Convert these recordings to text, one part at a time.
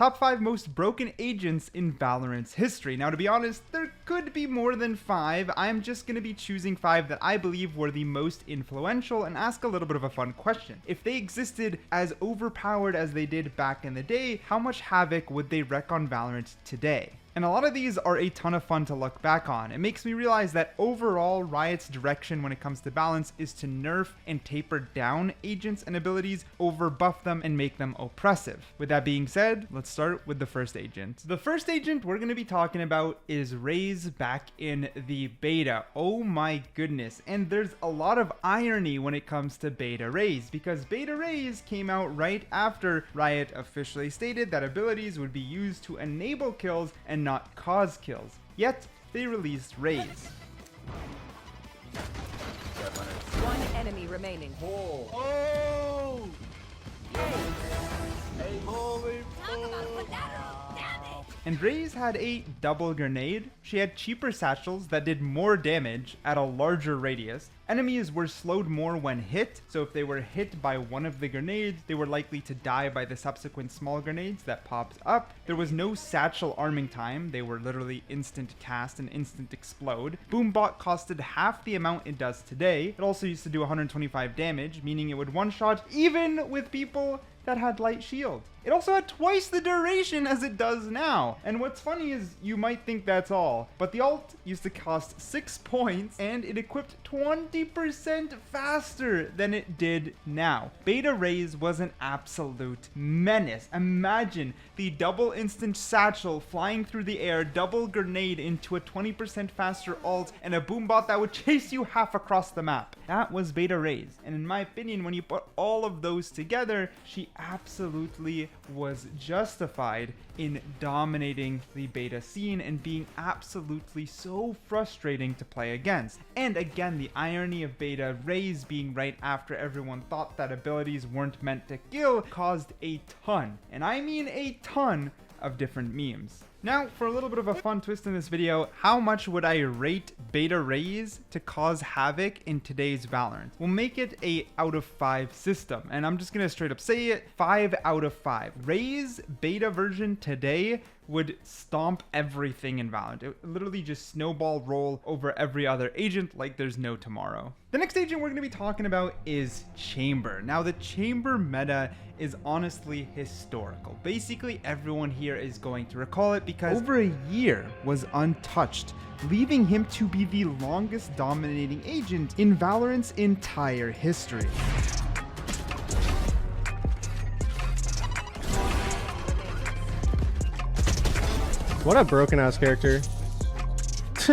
Top 5 most broken agents in Valorant's history. Now, to be honest, there could be more than 5. I'm just going to be choosing 5 that I believe were the most influential and ask a little bit of a fun question. If they existed as overpowered as they did back in the day, how much havoc would they wreak on Valorant today? And a lot of these are a ton of fun to look back on. It makes me realize that overall Riot's direction when it comes to balance is to nerf and taper down agents and abilities, over buff them and make them oppressive. With that being said, let's start with the first agent. The first agent we're going to be talking about is Raze back in the beta. Oh my goodness. And there's a lot of irony when it comes to beta Raze, because beta Raze came out right after Riot officially stated that abilities would be used to enable kills and not cause kills. Yet, they released Raze. One enemy remaining. Oh! Hey, holy And Raze had a double grenade. She had cheaper satchels that did more damage at a larger radius. Enemies were slowed more when hit, so if they were hit by one of the grenades, they were likely to die by the subsequent small grenades that popped up. There was no satchel arming time. They were literally instant cast and instant explode. Boombot costed half the amount it does today. It also used to do 125 damage, meaning it would one-shot even with people that had light shield. It also had twice the duration as it does now. And what's funny is you might think that's all, but the ult used to cost 6 points and it equipped 20% faster than it did now. Beta Raze was an absolute menace. Imagine the double instant satchel flying through the air, double grenade into a 20% faster ult, and a boombot that would chase you half across the map. That was Beta Raze. And in my opinion, when you put all of those together, she absolutely was justified in dominating the beta scene and being absolutely so frustrating to play against. And again, the irony of Beta Raze being right after everyone thought that abilities weren't meant to kill caused a ton, and I mean a ton, of different memes. Now, for a little bit of a fun twist in this video, how much would I rate Beta Raze to cause havoc in today's Valorant? We'll make it a out of 5 system, and I'm just gonna straight up say it, 5 out of 5. Raze beta version today would stomp everything in Valorant. It would literally just snowball roll over every other agent like there's no tomorrow. The next agent we're going to be talking about is Chamber. Now, the Chamber meta is honestly historical. Basically, everyone here is going to recall it because over a year was untouched, leaving him to be the longest dominating agent in Valorant's entire history. What a broken ass character.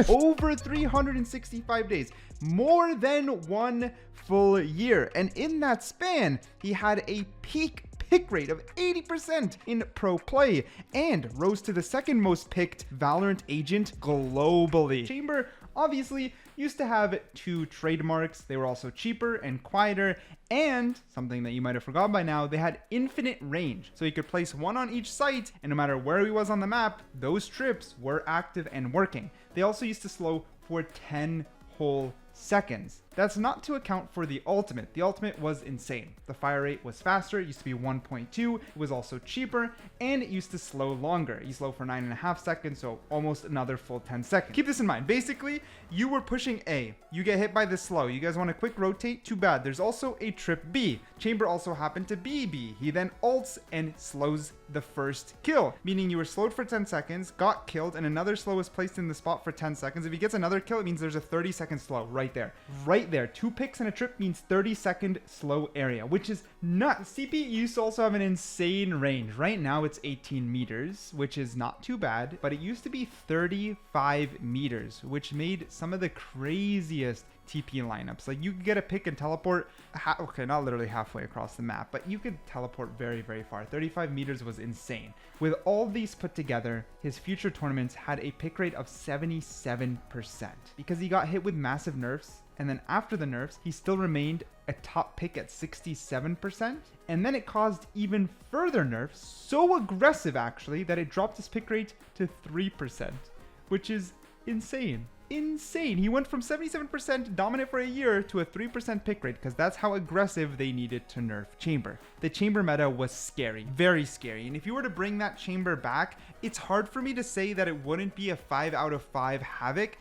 Over 365 days, more than 1 full year. And in that span, he had a peak pick rate of 80% in pro play and rose to the second most picked Valorant agent globally. Chamber obviously used to have 2 trademarks. They were also cheaper and quieter, and something that you might have forgotten by now, they had infinite range. So you could place one on each site, and no matter where he was on the map, those trips were active and working. They also used to slow for 10 whole seconds. That's not to account for the ultimate. The ultimate was insane. The fire rate was faster. It used to be 1.2. It was also cheaper, and it used to slow longer. You slow for 9.5 seconds, so almost another full 10 seconds. Keep this in mind. Basically, you were pushing A. You get hit by the slow. You guys want a quick rotate? Too bad. There's also a trip B. Chamber also happened to be B. He then ults and slows the first kill, meaning you were slowed for 10 seconds, got killed, and another slow was placed in the spot for 10 seconds. If he gets another kill, it means there's a 30-second slow right there. Right there. 2 picks and a trip means 30-second slow area, which is nuts. CP used to also have an insane range. Right now it's 18 meters, which is not too bad, but it used to be 35 meters, which made some of the craziest TP lineups. Like, you could get a pick and teleport, okay, not literally halfway across the map, but you could teleport very, very far. 35 meters was insane. With all these put together, his future tournaments had a pick rate of 77% because he got hit with massive nerfs. And then after the nerfs, he still remained a top pick at 67%. And then it caused even further nerfs, so aggressive actually, that it dropped his pick rate to 3%, which is insane. insane. He went from 77% dominant for a year to a 3% pick rate because that's how aggressive they needed to nerf Chamber. The Chamber meta was scary, very scary. And if you were to bring that Chamber back, it's hard for me to say that it wouldn't be a 5 out of 5 Havoc.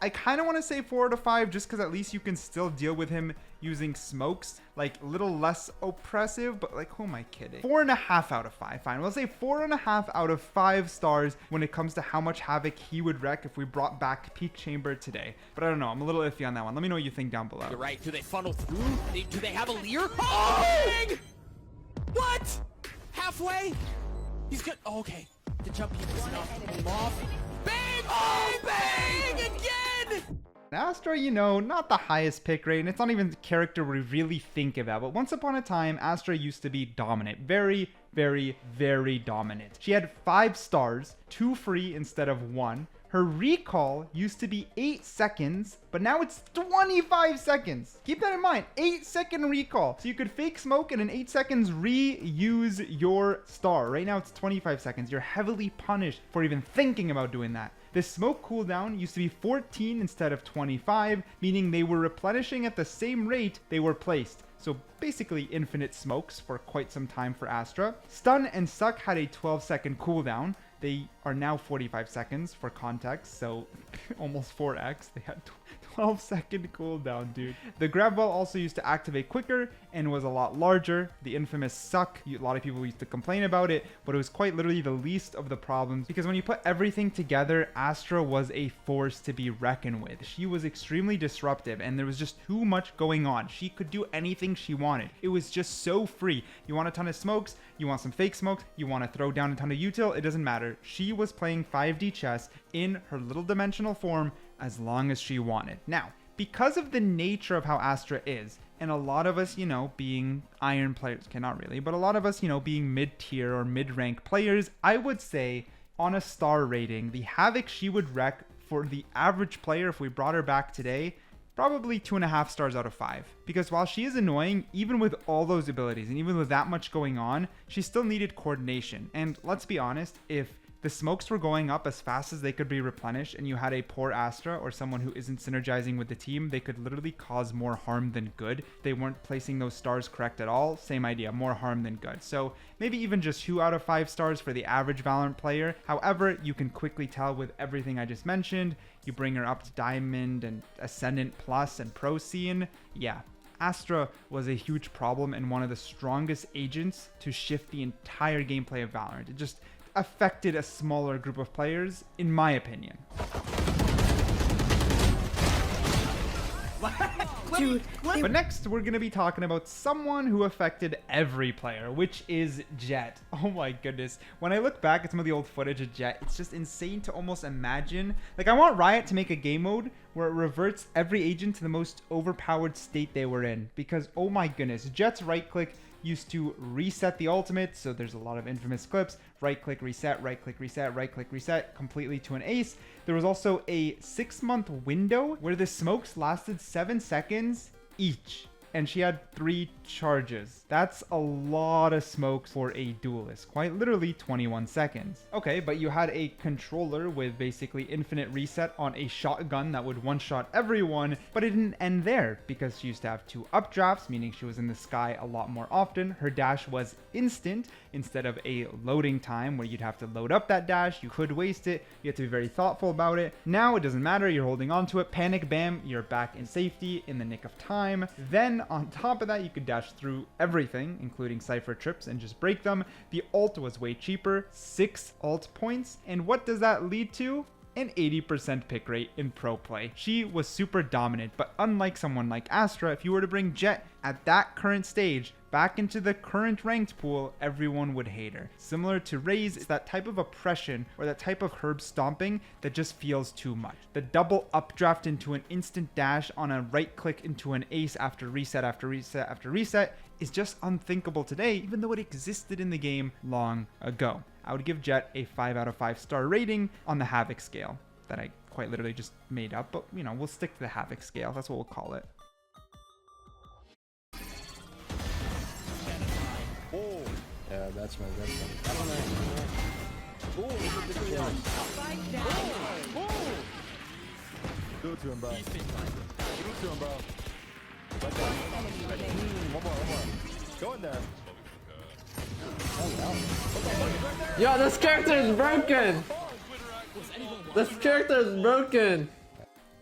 I kind of want to say 4 out of 5 just because at least you can still deal with him using smokes, like a little less oppressive, but like, who am I kidding? 4.5 out of 5, fine. We'll say 4.5 out of 5 stars when it comes to how much Havoc he would wreck if we brought back Peak Chamber today. But I don't know, I'm a little iffy on that one. Let me know what you think down below. You're right, do they funnel through? Do they have a leer? Oh! Bang! What? Halfway? He's good. Oh, okay. The jump is enough to pull him off. Bang! Oh, bang! Again! Astra, you know, not the highest pick rate, and it's not even the character we really think about, but once upon a time, Astra used to be dominant. Very, very, very dominant. She had 5 stars, 2 free instead of 1. Her recall used to be 8 seconds, but now it's 25 seconds. Keep that in mind, 8-second recall. So you could fake smoke and in 8 seconds reuse your star. Right now it's 25 seconds. You're heavily punished for even thinking about doing that. The smoke cooldown used to be 14 instead of 25, meaning they were replenishing at the same rate they were placed. So basically infinite smokes for quite some time for Astra. Stun and Suck had a 12-second cooldown. They are now 45 seconds for context, so almost 4x. They had 12-second cooldown, dude. The grab ball also used to activate quicker and was a lot larger. The infamous Suck, a lot of people used to complain about it, but it was quite literally the least of the problems because when you put everything together, Astra was a force to be reckoned with. She was extremely disruptive and there was just too much going on. She could do anything she wanted. It was just so free. You want a ton of smokes, you want some fake smokes, you want to throw down a ton of util, it doesn't matter. She was playing 5D chess in her little dimensional form as long as she wanted. Now, because of the nature of how Astra is, and a lot of us, you know, being iron players, not really, but a lot of us, you know, being mid-tier or mid-rank players, I would say on a star rating, the Havoc she would wreck for the average player, if we brought her back today, probably 2.5 stars out of 5. Because while she is annoying, even with all those abilities, and even with that much going on, she still needed coordination. And let's be honest, if the smokes were going up as fast as they could be replenished and you had a poor Astra or someone who isn't synergizing with the team, they could literally cause more harm than good. They weren't placing those stars correct at all. Same idea, more harm than good. So maybe even just 2 out of 5 stars for the average Valorant player. However, you can quickly tell with everything I just mentioned. You bring her up to Diamond and Ascendant Plus and Pro Scene. Yeah, Astra was a huge problem and one of the strongest agents to shift the entire gameplay of Valorant. It just affected a smaller group of players, in my opinion. Dude, but next, we're going to be talking about someone who affected every player, which is Jett. Oh my goodness. When I look back at some of the old footage of Jett, it's just insane to almost imagine. Like, I want Riot to make a game mode where it reverts every agent to the most overpowered state they were in. Because, oh my goodness, Jett's right click used to reset the ultimate, so there's a lot of infamous clips. Right click, reset, right click, reset, right click, reset, completely to an ace. There was also a 6-month window where the smokes lasted 7 seconds each, and she had 3 charges. That's a lot of smokes for a duelist, quite literally 21 seconds. Okay, but you had a controller with basically infinite reset on a shotgun that would one-shot everyone, but it didn't end there because she used to have 2 updrafts, meaning she was in the sky a lot more often. Her dash was instant instead of a loading time where you'd have to load up that dash. You could waste it. You have to be very thoughtful about it. Now it doesn't matter. You're holding on to it. Panic, bam, you're back in safety in the nick of time. Then on top of that, you could dash through everything, including Cypher trips, and just break them. The ult was way cheaper, 6 ult points. And what does that lead to? An 80% pick rate in pro play. She was super dominant, but unlike someone like Astra, if you were to bring Jett at that current stage back into the current ranked pool, everyone would hate her. Similar to Raze, it's that type of oppression or that type of herb stomping that just feels too much. The double updraft into an instant dash on a right click into an ace after reset after reset after reset is just unthinkable today, even though it existed in the game long ago. I would give Jett a 5 out of 5 star rating on the Havoc scale that I quite literally just made up, but you know, we'll stick to the Havoc scale. That's what we'll call it. Oh, Yeah, that's my red one. I don't know. Oh, look at the Spike down. Oh, Do it to him, bro. He's been fine. Do it to him, bro. Like that. Enemy remaining. One more. Go in there. Yo, this character is broken. This character is broken.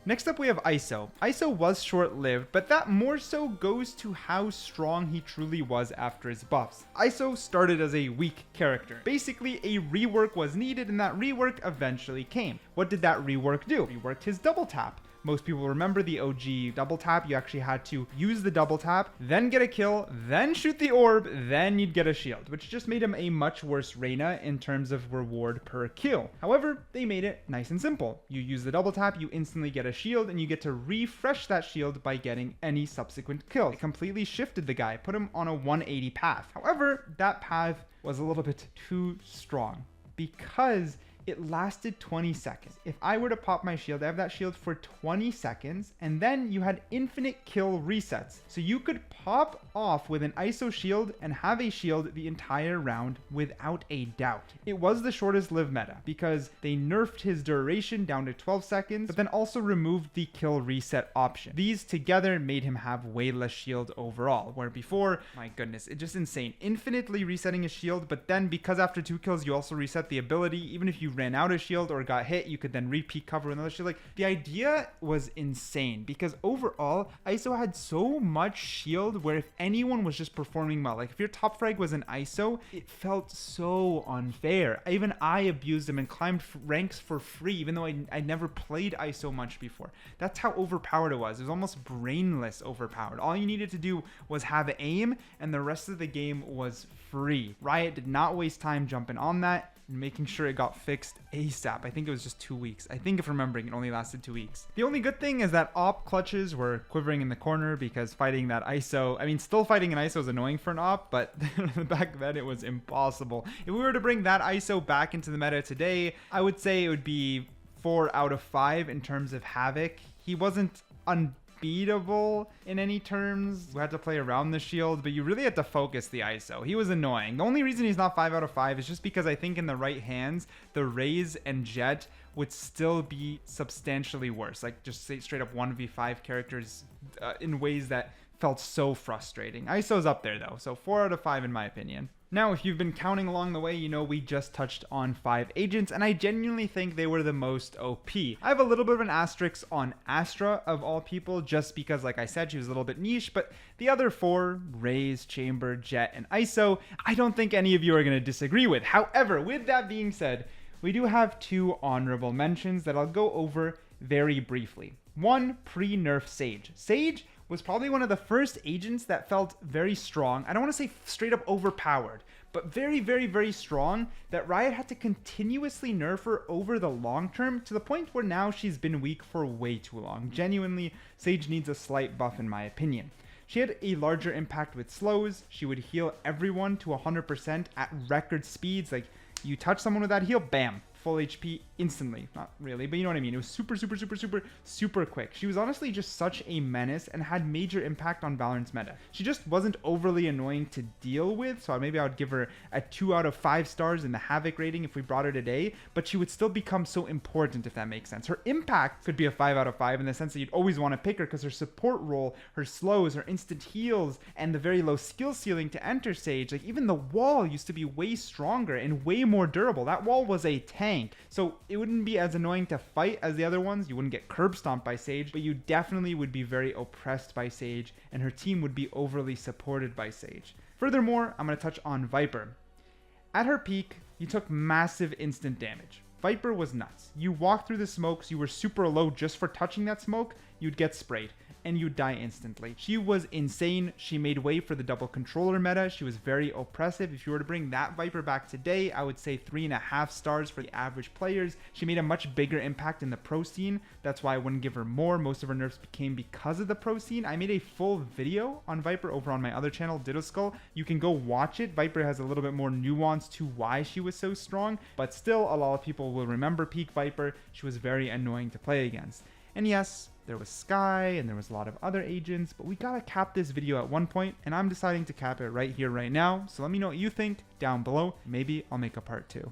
Next up we have ISO. ISO was short-lived, but that more so goes to how strong he truly was after his buffs. ISO started as a weak character. Basically, a rework was needed and that rework eventually came. What did that rework do? Reworked his double tap. Most people remember the OG double tap. You actually had to use the double tap, then get a kill, then shoot the orb, then you'd get a shield, which just made him a much worse Reyna in terms of reward per kill. However, they made it nice and simple. You use the double tap, you instantly get a shield, and you get to refresh that shield by getting any subsequent kill. It completely shifted the guy, put him on a 180 path. However, that path was a little bit too strong because it lasted 20 seconds. If I were to pop my shield, I have that shield for 20 seconds, and then you had infinite kill resets. So you could pop off with an ISO shield and have a shield the entire round without a doubt. It was the shortest live meta because they nerfed his duration down to 12 seconds, but then also removed the kill reset option. These together made him have way less shield overall, where before, my goodness, it's just insane. Infinitely resetting his shield, but then because after 2 kills, you also reset the ability. Even if you ran out of shield or got hit, you could then repeat cover with another shield. Like, the idea was insane because overall ISO had so much shield where if anyone was just performing well, like if your top frag was an ISO, it felt so unfair. Even I abused him and climbed ranks for free even though I never played ISO much before. That's how overpowered it was. It was almost brainless overpowered. All you needed to do was have aim and the rest of the game was free. Riot did not waste time jumping on that and making sure it got fixed ASAP. I think it was just 2 weeks. I think if remembering, it only lasted 2 weeks. The only good thing is that op clutches were quivering in the corner because fighting that ISO, I mean, still fighting an ISO is annoying for an op, but back then it was impossible. If we were to bring that ISO back into the meta today, I would say it would be 4 out of 5 in terms of Havoc. He wasn't unbeatable in any terms. We had to play around the shield, but you really had to focus the ISO. He was annoying. The only reason he's not 5 out of 5 is just because I think in the right hands, the Raze and Jett would still be substantially worse. Like just say straight up 1v5 characters in ways that felt so frustrating. ISO's up there though, so 4 out of 5 in my opinion. Now, if you've been counting along the way, you know we just touched on 5 agents, and I genuinely think they were the most OP. I have a little bit of an asterisk on Astra, of all people, just because, like I said, she was a little bit niche, but the other 4, Raze, Chamber, Jett, and ISO, I don't think any of you are going to disagree with. However, with that being said, we do have 2 honorable mentions that I'll go over very briefly. 1, pre-nerf Sage. Sage was probably one of the first agents that felt very strong. I don't want to say straight up overpowered, but very, very, very strong that Riot had to continuously nerf her over the long term to the point where now she's been weak for way too long. Genuinely, Sage needs a slight buff in my opinion. She had a larger impact with slows. She would heal everyone to 100% at record speeds. Like, you touch someone with that heal, bam, full HP instantly. Not really, but you know what I mean. It was super quick. She was honestly just such a menace and had major impact on Valorant's meta. She just wasn't overly annoying to deal with, so maybe I would give her a 2 out of 5 stars in the Havoc rating if we brought her today, but she would still become so important, if that makes sense. Her impact could be a 5 out of 5 in the sense that you'd always want to pick her because her support role, her slows, her instant heals, and the very low skill ceiling to enter Sage, like even the wall used to be way stronger and way more durable. That wall was a tank. So it wouldn't be as annoying to fight as the other ones. You wouldn't get curb stomped by Sage, but you definitely would be very oppressed by Sage, and her team would be overly supported by Sage. Furthermore, I'm going to touch on Viper. At her peak, you took massive instant damage. Viper was nuts. You walked through the smokes, you were super low just for touching that smoke, you'd get sprayed, and you die instantly. She was insane. She made way for the double controller meta. She was very oppressive. If you were to bring that Viper back today, I would say 3.5 stars for the average players. She made a much bigger impact in the pro scene. That's why I wouldn't give her more. Most of her nerfs came because of the pro scene. I made a full video on Viper over on my other channel, Dittozkul. You can go watch it. Viper has a little bit more nuance to why she was so strong, but still a lot of people will remember peak Viper. She was very annoying to play against. And yes, there was Sky and there was a lot of other agents, but we gotta cap this video at one point, and I'm deciding to cap it right here, right now. So let me know what you think down below. Maybe I'll make a part 2.